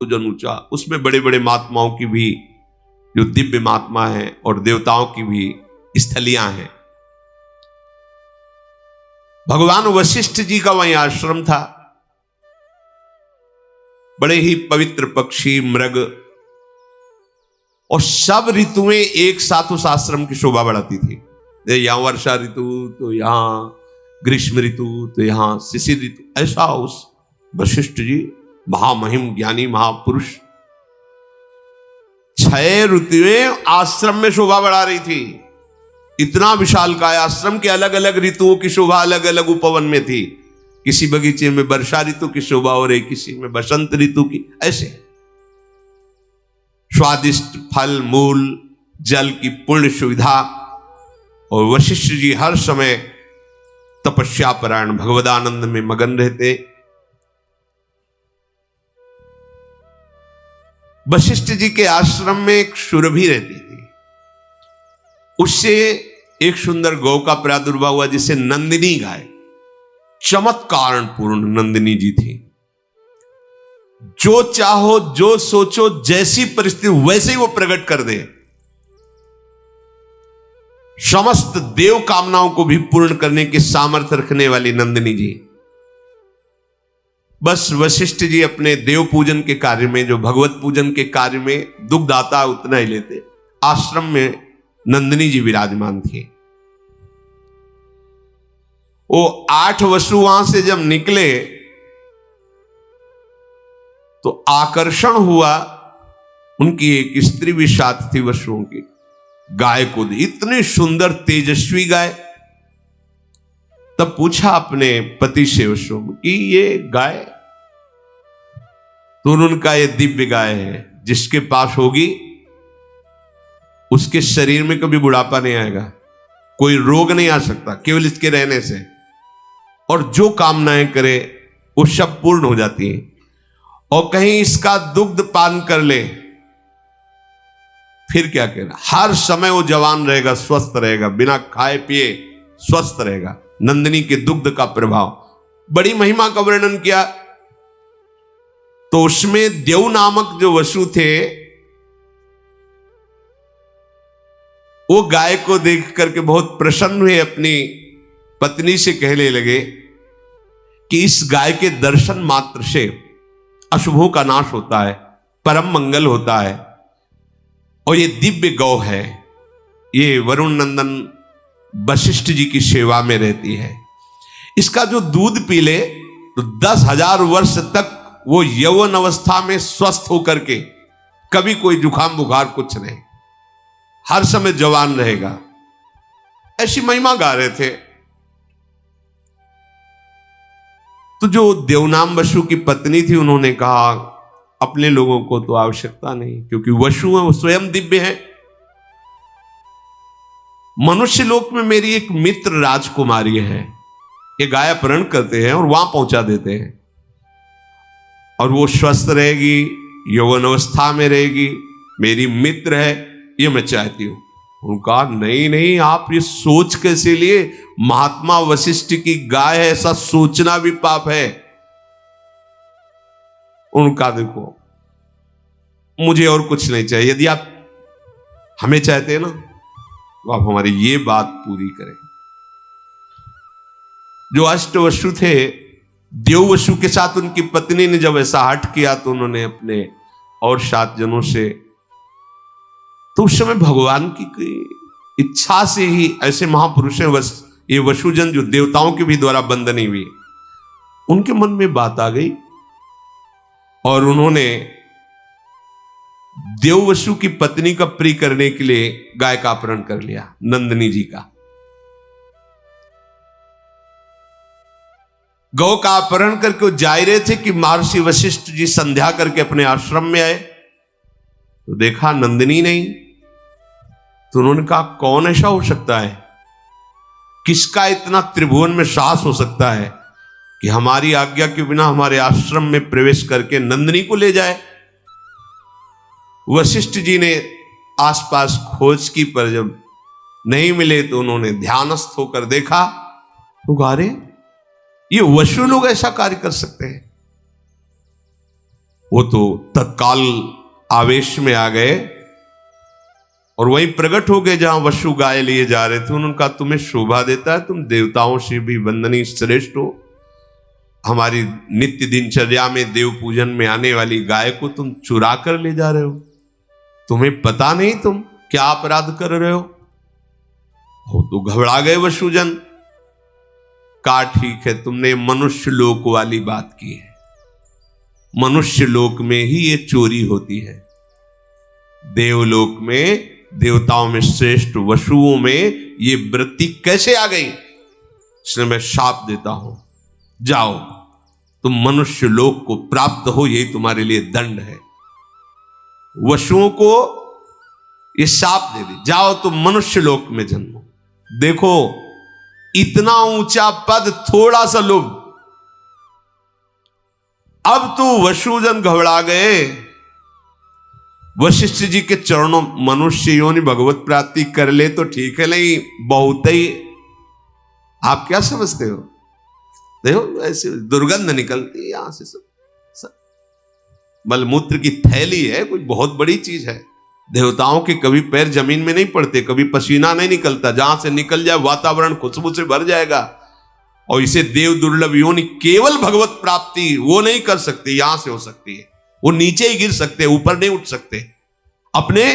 भोजन ऊंचा, उसमें बड़े बड़े महात्माओं की भी जो दिव्य महात्मा हैं और देवताओं की भी स्थलियां हैं। भगवान वशिष्ठ जी का वहीं आश्रम था। बड़े ही पवित्र पक्षी, मृग और सब ऋतुएं एक साथ उस आश्रम की शोभा बढ़ाती थी। यहां वर्षा ऋतु तो यहां ग्रीष्म ऋतु तो यहां शिशिर ऋतु, ऐसा उस वशिष्ठ जी महामहिम ज्ञानी महापुरुष 6 ऋतुएं आश्रम में शोभा बढ़ा रही थी। इतना विशालकाय आश्रम के अलग अलग ऋतुओं की शोभा अलग अलग उपवन में थी। किसी बगीचे में वर्षा ऋतु की शोभा हो रही, किसी में बसंत ऋतु की, ऐसे स्वादिष्ट फल मूल जल की पूर्ण सुविधा। और वशिष्ठ जी हर समय तपस्या परायण भगवदानंद में मगन रहते। वशिष्ठ जी के आश्रम में एक सुरभि रहती थी, उससे एक सुंदर गौ का प्रादुर्भाव हुआ जिसे नंदिनी गाय, चमत्कार पूर्ण नंदिनी जी थी। जो चाहो जो सोचो जैसी परिस्थिति वैसे ही वो प्रकट कर दे, समस्त देव कामनाओं को भी पूर्ण करने के सामर्थ्य रखने वाली नंदिनी जी। बस वशिष्ठ जी अपने देव पूजन के कार्य में, जो भगवत पूजन के कार्य में दुग्ध आता उतना ही लेते। आश्रम में नंदिनी जी विराजमान थी। वो 8 वसु वहां से जब निकले तो आकर्षण हुआ, उनकी एक स्त्री भी साथ थी वसुओं की, गाय को दी, इतनी सुंदर तेजस्वी गाय। तब पूछा अपने पति से वसु कि ये गाय, तो उनका ये दिव्य गाय है, जिसके पास होगी उसके शरीर में कभी बुढ़ापा नहीं आएगा, कोई रोग नहीं आ सकता केवल इसके रहने से, और जो कामनाएं करे वो सब पूर्ण हो जाती हैं। और कहीं इसका दुग्ध पान कर ले फिर क्या कहना, हर समय वो जवान रहेगा, स्वस्थ रहेगा, बिना खाए पिए स्वस्थ रहेगा। नंदिनी के दुग्ध का प्रभाव, बड़ी महिमा का वर्णन किया। तो उसमें देव नामक जो वसु थे वो गाय को देख करके बहुत प्रसन्न हुए, अपनी पत्नी से कहने लगे कि इस गाय के दर्शन मात्र से अशुभों का नाश होता है, परम मंगल होता है, और ये दिव्य गौ है, ये वरुण नंदन वशिष्ठ जी की सेवा में रहती है। इसका जो दूध पी ले तो 10,000 वर्ष तक वो यौवन अवस्था में स्वस्थ होकर के कभी कोई जुकाम बुखार कुछ नहीं, हर समय जवान रहेगा। ऐसी महिमा गा रहे थे। तो जो देवनाम वसु की पत्नी थी उन्होंने कहा अपने लोगों को तो आवश्यकता नहीं, क्योंकि वसु है वो स्वयं दिव्य है। मनुष्य लोक में मेरी एक मित्र राजकुमारी है, ये गाय अपहरण करते हैं और वहां पहुंचा देते हैं, और वो स्वस्थ रहेगी, यौवन अवस्था में रहेगी, मेरी मित्र है, ये मैं चाहती हूं। उनका नहीं नहीं, आप ये सोच कैसे लिए, महात्मा वशिष्ठ की गाय है, ऐसा सोचना भी पाप है। उनका देखो मुझे और कुछ नहीं चाहिए, यदि आप हमें चाहते हैं ना तो आप हमारी ये बात पूरी करें। जो अष्टवसु थे, देववसु के साथ उनकी पत्नी ने जब ऐसा हठ किया तो उन्होंने अपने और 7 जनों से, तो उस समय भगवान की इच्छा से ही ऐसे महापुरुष हैं ये वसुजन जो देवताओं के भी द्वारा वंदनीय हुई, उनके मन में बात आ गई और उन्होंने देववसु की पत्नी का प्रिय करने के लिए गाय का अपहरण कर लिया, नंदिनी जी का। गौ का अपहरण करके वो जा रहे थे कि महर्षि वशिष्ठ जी संध्या करके अपने आश्रम में आए, तो देखा नंदिनी नहीं। तो उन्होंने कहा कौन ऐसा हो सकता है, किसका इतना त्रिभुवन में साहस हो सकता है कि हमारी आज्ञा के बिना हमारे आश्रम में प्रवेश करके नंदिनी को ले जाए। वशिष्ठ जी ने आसपास खोज की, पर जब नहीं मिले तो उन्होंने ध्यानस्थ होकर देखा, तो अरे ये वसु लोग ऐसा कार्य कर सकते हैं। वो तो तत्काल आवेश में आ गए और वहीं प्रकट हो गए जहां वसु गाय लिए जा रहे थे। उन्होंने कहा, तुम्हें शोभा देता है, तुम देवताओं से भी वंदनीय श्रेष्ठ हो, हमारी नित्य दिनचर्या में देव पूजन में आने वाली गाय को तुम चुरा कर ले जा रहे हो, तुम्हें पता नहीं तुम क्या अपराध कर रहे हो? तो घबरा गए वसुजन। कहा, ठीक है, तुमने मनुष्य लोक वाली बात की है, मनुष्य लोक में ही ये चोरी होती है, देवलोक में देवताओं में श्रेष्ठ वसुओं में ये वृत्ति कैसे आ गई? इसलिए मैं शाप देता हूं, जाओ तुम मनुष्य लोक को प्राप्त हो, यही तुम्हारे लिए दंड है। वसुओं को ये शाप दे दी, जाओ तुम मनुष्य लोक में जन्मो। देखो, इतना ऊंचा पद, थोड़ा सा लोभ। अब तो वसुजन घबरा गए। वशिष्ठ जी के चरणों, मनुष्य योनि भगवत प्राप्ति कर ले तो ठीक है, नहीं बहुत ही, आप क्या समझते हो? देखो ऐसे दुर्गंध निकलती है यहां से, सब मलमूत्र की थैली है, कोई बहुत बड़ी चीज है। देवताओं के कभी पैर जमीन में नहीं पड़ते, कभी पसीना नहीं निकलता, जहां से निकल जाए वातावरण खुशबू से भर जाएगा। और इसे देव दुर्लभ योनि, केवल भगवत प्राप्ति वो नहीं कर सकते, यहां से हो सकती है, वो नीचे ही गिर सकते, ऊपर नहीं उठ सकते। अपने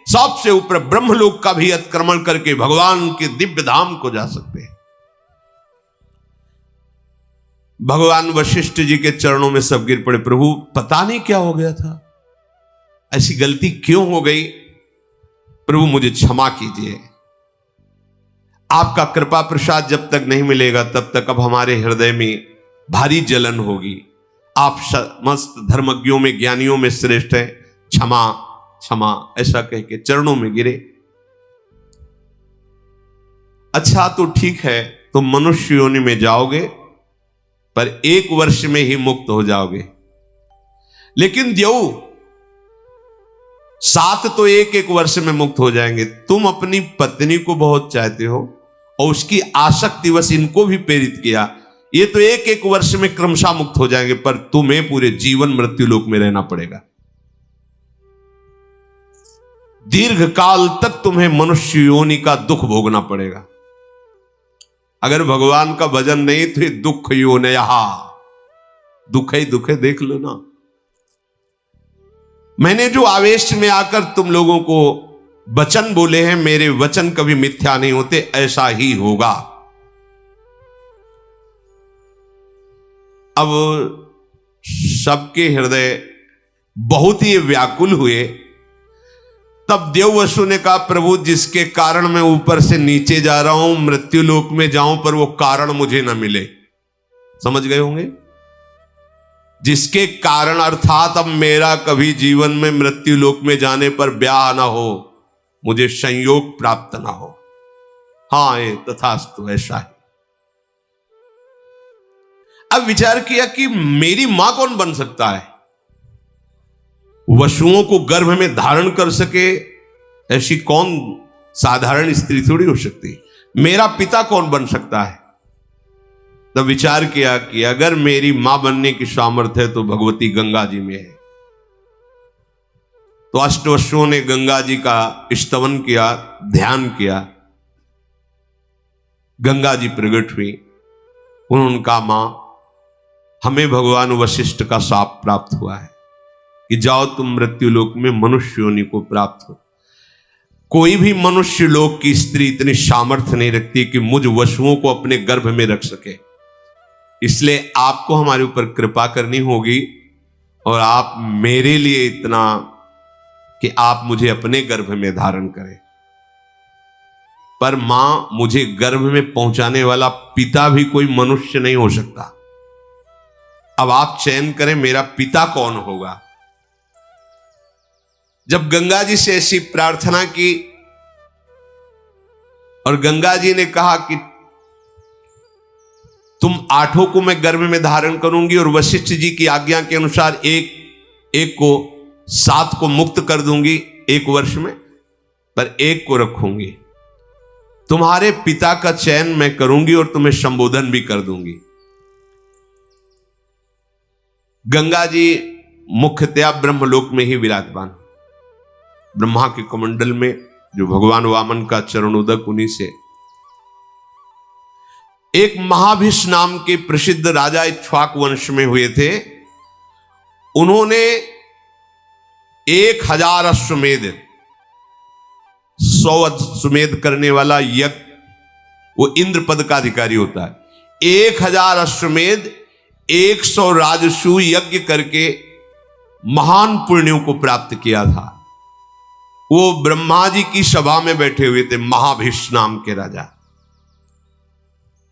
सबसे ऊपर ब्रह्मलोक का भी अतिक्रमण करके भगवान के दिव्य धाम को जा सकते हैं। भगवान वशिष्ठ जी के चरणों में सब गिर पड़े। प्रभु, पता नहीं क्या हो गया था, ऐसी गलती क्यों हो गई, प्रभु मुझे क्षमा कीजिए। आपका कृपा प्रसाद जब तक नहीं मिलेगा तब तक अब हमारे हृदय में भारी जलन होगी। आप समस्त धर्मज्ञों में, ज्ञानियों में श्रेष्ठ हैं, क्षमा क्षमा, ऐसा कह के चरणों में गिरे। अच्छा तो ठीक है, तुम मनुष्य योनि में जाओगे पर 1 वर्ष में ही मुक्त हो जाओगे। लेकिन देव 7 तो 1 वर्ष में मुक्त हो जाएंगे। तुम अपनी पत्नी को बहुत चाहते हो और उसकी आसक्ति वश इनको भी प्रेरित किया, ये तो 1 वर्ष में क्रमशः मुक्त हो जाएंगे, पर तुम्हें पूरे जीवन मृत्यु लोक में रहना पड़ेगा। दीर्घ काल तक तुम्हें मनुष्य योनि का दुख भोगना पड़ेगा। अगर भगवान का भजन नहीं तो ये दुख योनयहा, दुख ही दुख है, देख लो ना। मैंने जो आवेश में आकर तुम लोगों को वचन बोले हैं, मेरे वचन कभी मिथ्या नहीं होते, ऐसा ही होगा। अब सबके हृदय बहुत ही व्याकुल हुए। तब देव वसु ने कहा, प्रभु जिसके कारण मैं ऊपर से नीचे जा रहा हूं, मृत्यु लोक में जाऊं, पर वो कारण मुझे ना मिले। समझ गए होंगे, जिसके कारण अर्थात अब मेरा कभी जीवन में मृत्यु लोक में जाने पर ब्याह ना हो, मुझे संयोग प्राप्त ना हो। हाँ, ये तथास्तु, ऐसा है। अब विचार किया कि मेरी मां कौन बन सकता है? वसुओं को गर्भ में धारण कर सके ऐसी कौन साधारण स्त्री थोड़ी हो सकती। मेरा पिता कौन बन सकता है? तब विचार किया कि अगर मेरी मां बनने की सामर्थ्य है तो भगवती गंगा जी में है। तो अष्टवसुओं ने गंगा जी का स्तवन किया, ध्यान किया। गंगा जी प्रकट हुई। उन्होंने कहा, मां हमें भगवान वशिष्ठ का शाप प्राप्त हुआ है कि जाओ तुम मृत्यु लोक में मनुष्य योनि को प्राप्त हो। कोई भी मनुष्य लोक की स्त्री इतनी सामर्थ्य नहीं रखती कि मुझ वसुओं को अपने गर्भ में रख सके। इसलिए आपको हमारे ऊपर कृपा करनी होगी और आप मेरे लिए इतना कि आप मुझे अपने गर्भ में धारण करें। पर मां, मुझे गर्भ में पहुंचाने वाला पिता भी कोई मनुष्य नहीं हो सकता। अब आप चयन करें मेरा पिता कौन होगा। जब गंगा जी से ऐसी प्रार्थना की और गंगा जी ने कहा कि तुम 8 को मैं गर्भ में धारण करूंगी और वशिष्ठ जी की आज्ञा के अनुसार एक को 7 को मुक्त कर दूंगी 1 वर्ष में, पर 1 को रखूंगी। तुम्हारे पिता का चयन मैं करूंगी और तुम्हें संबोधन भी कर दूंगी। गंगा जी मुख्यतया ब्रह्मलोक में ही विराजमान। ब्रह्मा के कमंडल में जो भगवान वामन का चरणोदक, उन्हीं से एक महाभिष नाम के प्रसिद्ध राजा इक्ष्वाकु वंश में हुए थे। उन्होंने 1000 अश्वमेध, 100 अश्वमेध करने वाला यज्ञ, वो इंद्र पद का अधिकारी होता है। 1000 अश्वमेध, 100 राजसूय यज्ञ करके महान पुण्यों को प्राप्त किया था। वो ब्रह्मा जी की सभा में बैठे हुए थे, महाभिष नाम के राजा।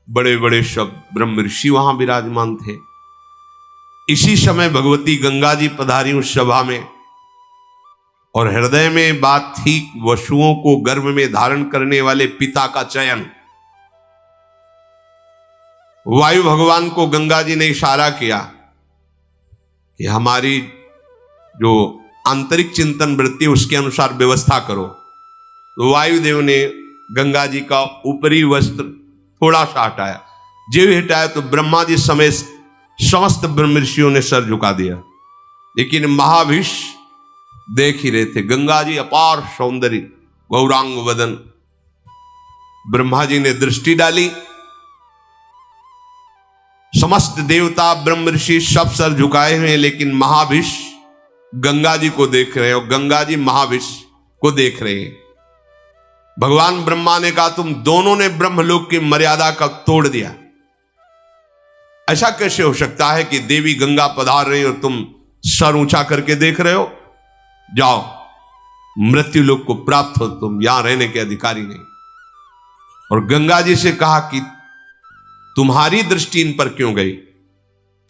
बड़े बड़े सब ब्रह्म ऋषि वहां विराजमान थे। इसी समय भगवती गंगा जी पधारी उस सभा में, और हृदय में बात थी वसुओं को गर्भ में धारण करने वाले पिता का चयन। वायु भगवान को गंगा जी ने इशारा किया कि हमारी जो आंतरिक चिंतन वृत्ति, उसके अनुसार व्यवस्था करो। तो वायुदेव ने गंगा जी का ऊपरी वस्त्र थोड़ा सा हटाया। जो हटाया तो ब्रह्मा जी समेत समस्त ब्रह्म ऋषियों ने सर झुका दिया। लेकिन महाभिष देख ही रहे थे। गंगा जी अपार सौंदर्य, गौरांग वदन। ब्रह्मा जी ने दृष्टि डाली, समस्त देवता ब्रह्म ऋषि सब सर झुकाए हुए हैं, लेकिन महाभिष गंगा जी को देख रहे हैं और गंगा जी महाभिष को देख रहे हैं। भगवान ब्रह्मा ने कहा, तुम दोनों ने ब्रह्मलोक की मर्यादा का तोड़ दिया। ऐसा कैसे हो सकता है कि देवी गंगा पधार रही और तुम सर ऊंचा करके देख रहे हो? जाओ, मृत्यु लोक को प्राप्त हो, तुम यहां रहने के अधिकारी नहीं। और गंगा जी से कहा कि तुम्हारी दृष्टि इन पर क्यों गई,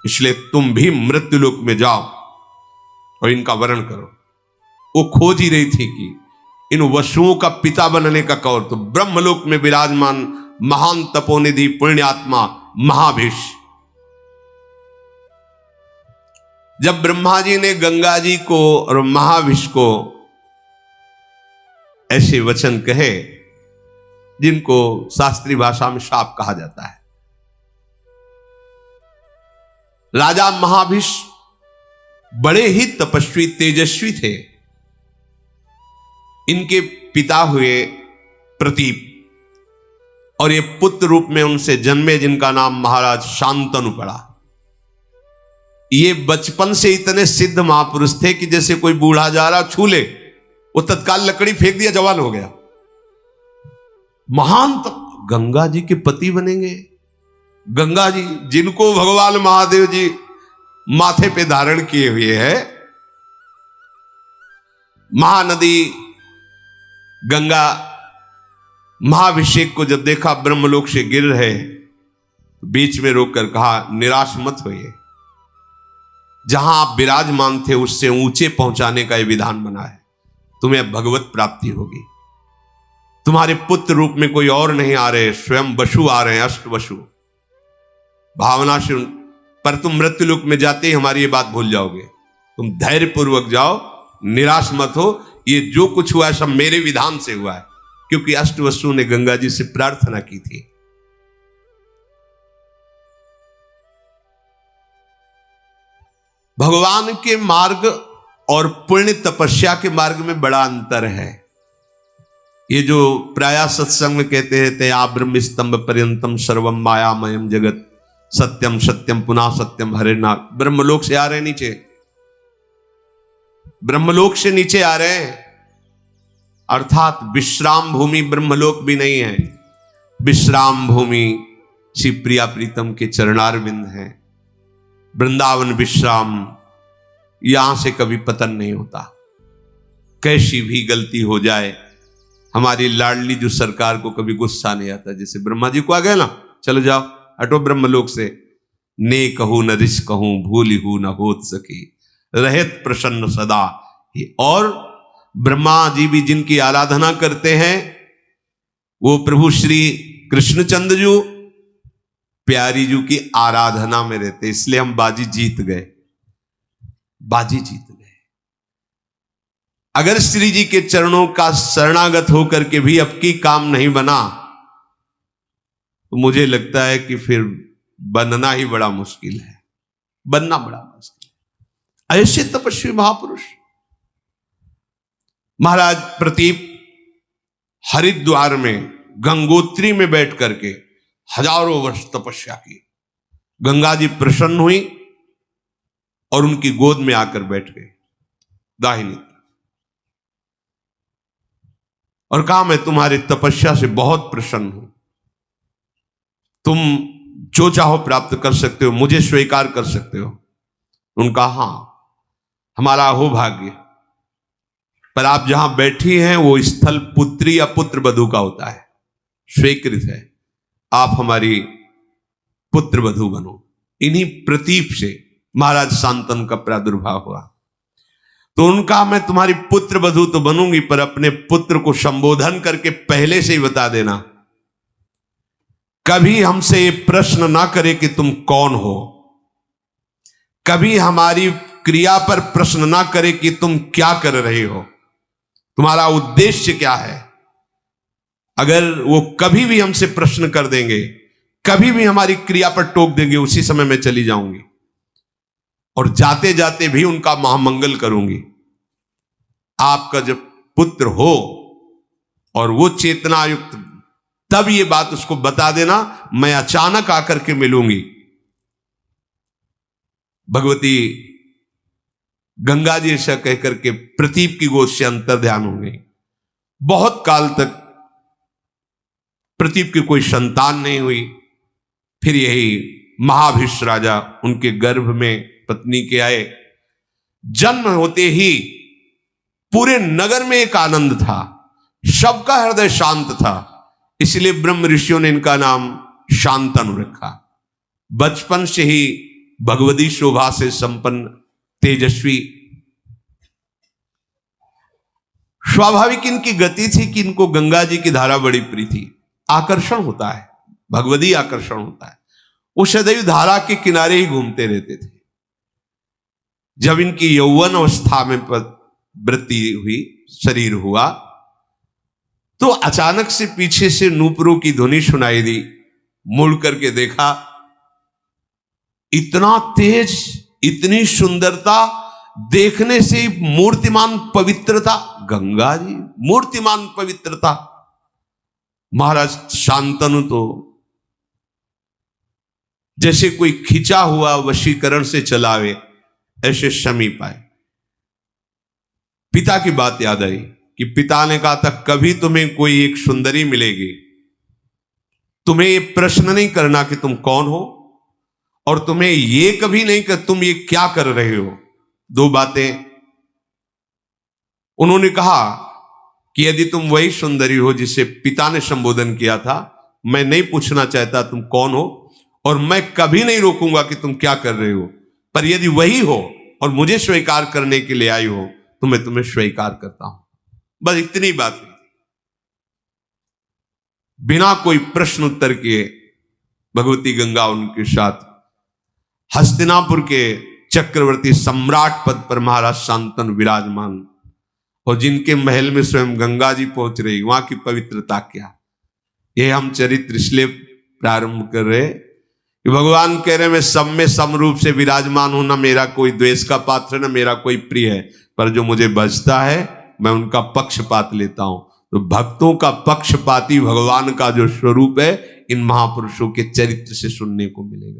इसलिए तुम भी मृत्यु लोक में जाओ और इनका वरण करो। वो खोज ही रही थी कि इन वसुओं का पिता बनने का कौर, तो ब्रह्मलोक में विराजमान महान तपोनिधि पुण्यात्मा महाभिष। जब ब्रह्मा जी ने गंगा जी को और महाभिष को ऐसे वचन कहे जिनको शास्त्रीय भाषा में शाप कहा जाता है, राजा महाभिष बड़े ही तपस्वी तेजस्वी थे। इनके पिता हुए प्रतीप, और ये पुत्र रूप में उनसे जन्मे जिनका नाम महाराज शांतनु पड़ा। ये बचपन से इतने सिद्ध महापुरुष थे कि जैसे कोई बूढ़ा जा रहा छू ले, वो तत्काल लकड़ी फेंक दिया, जवान हो गया। महान गंगा जी के पति बनेंगे। गंगा जी जिनको भगवान महादेव जी माथे पे धारण किए हुए हैं। महानदी गंगा महाभिषेक को जब देखा ब्रह्मलोक से गिर रहे, बीच में रोककर कहा, निराश मत होइए, जहां आप विराजमान थे उससे ऊंचे पहुंचाने का यह विधान बना है। तुम्हें भगवत प्राप्ति होगी। तुम्हारे पुत्र रूप में कोई और नहीं आ रहे, स्वयं वसु आ रहे हैं, अष्ट वसु। भावना से पर तुम मृत्युलोक में जाते ही हमारी ये बात भूल जाओगे। तुम धैर्य पूर्वक जाओ, निराश मत हो। ये जो कुछ हुआ है सब मेरे विधान से हुआ है, क्योंकि अष्ट वसु ने गंगा जी से प्रार्थना की थी। भगवान के मार्ग और पुण्य तपस्या के मार्ग में बड़ा अंतर है। ये जो प्राय सत्संग में कहते हैं, तया ब्रह्म स्तंभ पर्यंतम सर्वम मायामयम जगत सत्यम सत्यम पुनः सत्यम हरिना। ब्रह्मलोक से आ रहे हैं नीचे, ब्रह्मलोक से नीचे आ रहे हैं, अर्थात विश्राम भूमि ब्रह्मलोक भी नहीं है। विश्राम भूमि श्री प्रिया प्रीतम के चरणारविंद हैं। वृंदावन विश्राम, यहां से कभी पतन नहीं होता। कैसी भी गलती हो जाए, हमारी लाडली जो सरकार को कभी गुस्सा नहीं आता। जैसे ब्रह्मा जी को आ गया ना, चलो जाओ हटो ब्रह्मलोक से। ने कहूं न रिश कहूं, भूली हूं न होत सकी, रहत प्रसन्न सदा। और ब्रह्मा जी भी जिनकी आराधना करते हैं, वो प्रभु श्री कृष्णचंद्र जी प्यारी जी की आराधना में रहते, इसलिए हम बाजी जीत गए। बाजी जीत गए। अगर श्री जी के चरणों का शरणागत होकर के भी अब की काम नहीं बना, तो मुझे लगता है कि फिर बनना ही बड़ा मुश्किल है। बनना बड़ा मुश्किल है। ऐसे तपस्वी महापुरुष। महाराज प्रतीप हरिद्वार में गंगोत्री में बैठ करके हजारों वर्ष तपस्या की। गंगा जी प्रसन्न हुई और उनकी गोद में आकर बैठ गए दाहिनी तरफ और कहा, मैं तुम्हारी तपस्या से बहुत प्रसन्न हूं, तुम जो चाहो प्राप्त कर सकते हो, मुझे स्वीकार कर सकते हो। उनका हां, हमारा हो भाग्य, पर आप जहां बैठी हैं वो स्थल पुत्री या पुत्र वधू का होता है, स्वीकृत है, आप हमारी पुत्र वधू बनो। इन्हीं प्रतीप से महाराज शांतनु का प्रादुर्भाव हुआ। तो उनका, मैं तुम्हारी पुत्र वधू तो बनूंगी, पर अपने पुत्र को संबोधन करके पहले से ही बता देना, कभी हमसे ये प्रश्न ना करे कि तुम कौन हो, कभी हमारी क्रिया पर प्रश्न ना करे कि तुम क्या कर रहे हो, तुम्हारा उद्देश्य क्या है। अगर वो कभी भी हमसे प्रश्न कर देंगे, कभी भी हमारी क्रिया पर टोक देंगे, उसी समय मैं चली जाऊंगी और जाते जाते भी उनका महामंगल करूंगी। आपका जब पुत्र हो और वो चेतनायुक्त, तब ये बात उसको बता देना, मैं अचानक आकर के मिलूंगी। भगवती गंगा जी ऐसा कहकर के प्रतीप की गोद से अंतर ध्यान हो गई। बहुत काल तक प्रतीप की कोई संतान नहीं हुई। फिर यही महाभिष राजा उनके गर्भ में पत्नी के आए। जन्म होते ही पूरे नगर में एक आनंद था, सबका हृदय शांत था, इसलिए ब्रह्म ऋषियों ने इनका नाम शांतनु रखा। बचपन से ही भगवती शोभा से संपन्न, तेजस्वी, स्वाभाविक इनकी गति थी कि इनको गंगा जी की धारा बड़ी प्रिय थी। आकर्षण होता है, भगवती आकर्षण होता है। वो सदैव धारा के किनारे ही घूमते रहते थे। जब इनकी यौवन अवस्था में वृत्ति हुई, शरीर हुआ, तो अचानक से पीछे से नूपुरों की ध्वनि सुनाई दी। मुड़ करके देखा, इतना तेज, इतनी सुंदरता, देखने से मूर्तिमान पवित्रता, गंगा जी मूर्तिमान पवित्रता। महाराज शांतनु तो जैसे कोई खिंचा हुआ वशीकरण से चलावे, ऐसे समीप आए। पिता की बात याद आई कि पिता ने कहा था, कभी तुम्हें कोई एक सुंदरी मिलेगी, तुम्हें ये प्रश्न नहीं करना कि तुम कौन हो, और तुम्हें ये कभी नहीं कि तुम ये क्या कर रहे हो। दो बातें उन्होंने कहा कि यदि तुम वही सुंदरी हो जिसे पिता ने संबोधन किया था, मैं नहीं पूछना चाहता तुम कौन हो, और मैं कभी नहीं रोकूंगा कि तुम क्या कर रहे हो, पर यदि वही हो और मुझे स्वीकार करने के लिए आई हो तो मैं तुम्हें स्वीकार करता हूं। बस इतनी बात हुई। बिना कोई प्रश्न उत्तर किए भगवती गंगा उनके साथ हस्तिनापुर के चक्रवर्ती सम्राट पद पर महाराज शांतनु विराजमान, और जिनके महल में स्वयं गंगा जी पहुंच रही, वहां की पवित्रता क्या। ये हम चरित्र इसलिए प्रारंभ कर रहे कि भगवान कह रहे मैं सब में समरूप से विराजमान हूं, ना मेरा कोई द्वेष का पात्र, ना मेरा कोई प्रिय है, पर जो मुझे बचता है मैं उनका पक्षपात लेता हूं। तो भक्तों का पक्षपाती भगवान का जो स्वरूप है, इन महापुरुषों के चरित्र से सुनने को मिलेगा।